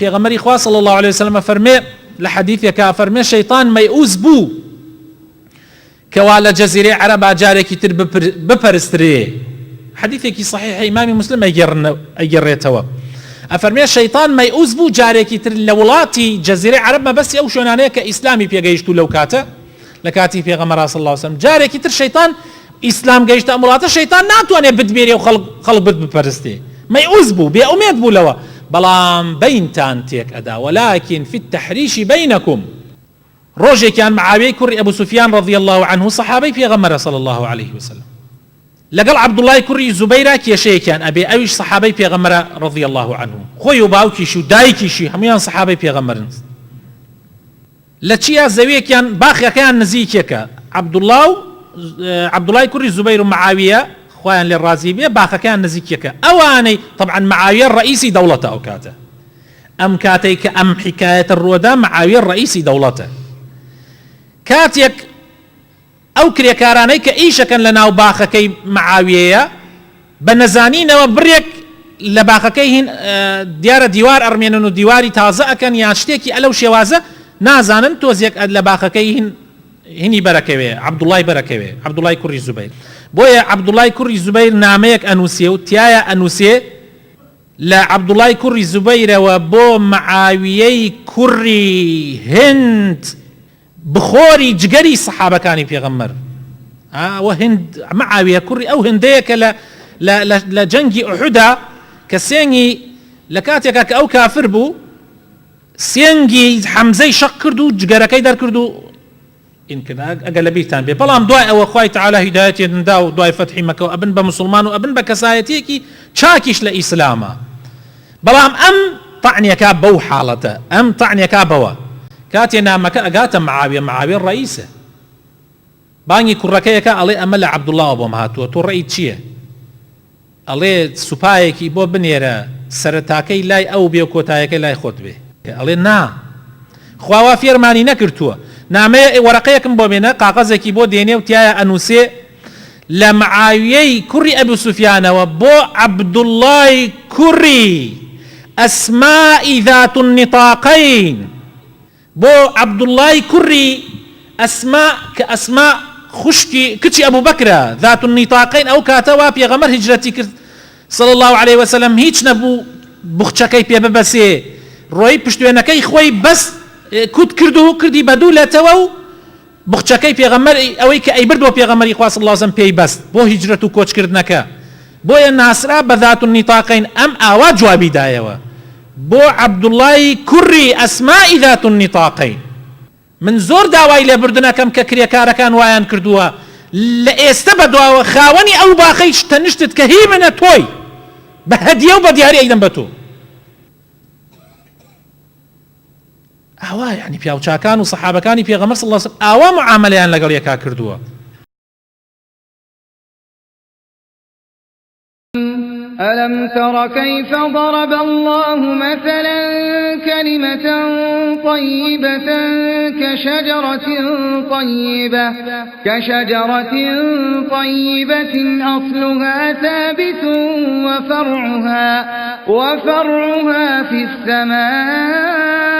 پێغەمبەری خوا صلی الله عليه وسلم فەرمێ لە حەدیثێکە فەرمێ شەیطان مەیئوس بوو کەوا لە جەزیرەی عەرەبا جارێکی تر بپەرسترێ. حەدیثێکی صحیح ئیمامی مسلم ئەیگەڕێتەوە. ئەفەرمێ شەیطان مەیئوس بوو جارێکی تر لە وڵاتی جەزیرەی عەرەب مەبەستی ئەو شوێنانەیە کە ئیسلامی پێگەیشت و لەو کاتە لە کاتی پێغەمبەر صلی الله عليه وسلم جارێکی تر شەیطان ئیسلام گەیشتە ئەم وڵاتە شەیطان ناتوانێت بتبێرێ و خەڵک بپەرستێ. مەیئوس بوو بێ ئومێد بوو لەوە. بەڵام بەینتان تێک ئەدا ولكن في التحريش بينكم. ڕۆژێکیان معاویەی کوڕی ئەبو سوفیان رضی الله عنه صحابەی پێغەمبەرە صلی الله عليه وسلم لەگەڵ عەبدوڵای کوڕی زوبەیرە کێشەیەکیان ئەبێ ئەویش صحابەی پێغەمبەرە رضی الله عنه خۆی و باوکیش و دایکیشی هەمویان صحابەی پێغەمبەرن. لە چیا زەویەکیان باخەکەیان نزیکێکە عەبدوڵای کوڕی زوبەیر و معاویە خۆیان لێ ڕازی بێ باخەکەیان نزیکێکە ئەوانەی طبعا معاویە ڕئیسی دەوڵەتە ئەو کاتە ئەم کاتەی کە ئەم حکایەتە ڕووەدا معاویە ڕئیسی دەوڵەتە. کاتێک ئەو کرێکارانەی کە ئیشەکەن لە ناو باخەکەی معاویەیە بە نەزانینەوە بڕێک لە باخەکەی هین دیارە دیوار ئەڕمێنن و دیواری تازە ئەکەن یان شتێکی ئەلەو شێوازە نازانن تۆزێک لە باخەکەی هینی بەرەکەوێ عەبدوڵای بەرەکەوێ عەبدوڵای کوڕی زوبەیر. بۆیە عەبدوڵای کوڕی زوبەیر نامەیەک ئەنووسێ و تایە ئەنووسێ لە عەبدوڵای کوڕی زوبەیرەوە بۆ معاویەی کوڕی هند بخۆری جگەری سەحابەکانی پێغەمبەر. و هند معاویە کوڕی ئەو هندەیە کە لە جەنگی ئوحودا کە سێنگی لە کاتێکە کە ئەو کافر بوو سێنگی حەمزەی شەق کرد و جگەرەکەی دەرکرد و ئەگە لە بیرتان بێ. بەڵام دوای ئەوە خوای تەعالا هیدایەتی دندا و دوای فەتحی مەکە و ئەبن بە موسڵمان و ئەبن بە کەسایەتیەکی چاکیش لە ئیسلامە. بەڵام ئەم تەعنیەکە بەو حاڵەتە ئەم تەعنیەکە بەوە کاتێ نامەکە ئەگاتە معاویە ڕئیسە بانگی کوڕەکەیەکە ئەڵێ ئەمە لە عەبدوڵڵاوە بۆم هاتووە تۆ ڕێیت چییە؟ ئەڵێ سوپایەکی بۆ بنێرە سەرەتاکەی لای ئەو بێ و کۆتایەکەی لای خۆت بێ. ئەڵێ نا خواوا فێرمانی نەکردووە نامەیە وەرەقەیەکم بۆ بێنە قاقەزێکی بۆ دێنێ و تایە ئەنووسێ لە معاویەی کوڕی ئەبو سوفیانەوە بۆ عەبدوڵڵای کوڕی ئەسمائی ذات النطاقین بۆ عەبدوڵڵای کوڕی ئەسما کە ئەسما خوشکی کچی ئەبوو بەکرە ذات النطاقین ئەو کاتەوە پێغەمبەر هیجرەتی کرد صلی الله عليه وسلم هیچ نەبوو بوخچەکەی پێ ببەسێ ڕۆی پشتوێنەکەی خۆی بەس کوت کرد و کردی بەدوو لێتەوە و بوخچەکەی پێغەمبەر ئەوەی کە ئەی بردووە پێغەمبەری خوا صلی الله عليه وسلم پێی بەست بۆ هیجرەت و کۆچکردنەکە. بۆیە ناسرا بە ذات النطاقین ئەم ئاوا جوابی دایەوە بۆ عەبدوڵڵای کوڕی ئەسمائی ذات النطاقین. من زۆر داوای لێبردنەکەم کە کرێکارەکان وایان کردووە لە ئێستا بەدواوە خاوەنی ئەو باخەی تەنیشتت کە هی منە تۆی بە هەدیە و بە دیاری ئەیدەم بە تۆ. ئاوا یعنی پیاوچاکان و سەحابەکانی پێغەمبەر صلی الله علیه وسلم ئاوا معاملەیان لەگەڵ یەکا کردووە. ألم تر كيف ضرب الله مثلا كلمة طيبة كشجرة طيبة أصلها ثابت وفرعها في السماء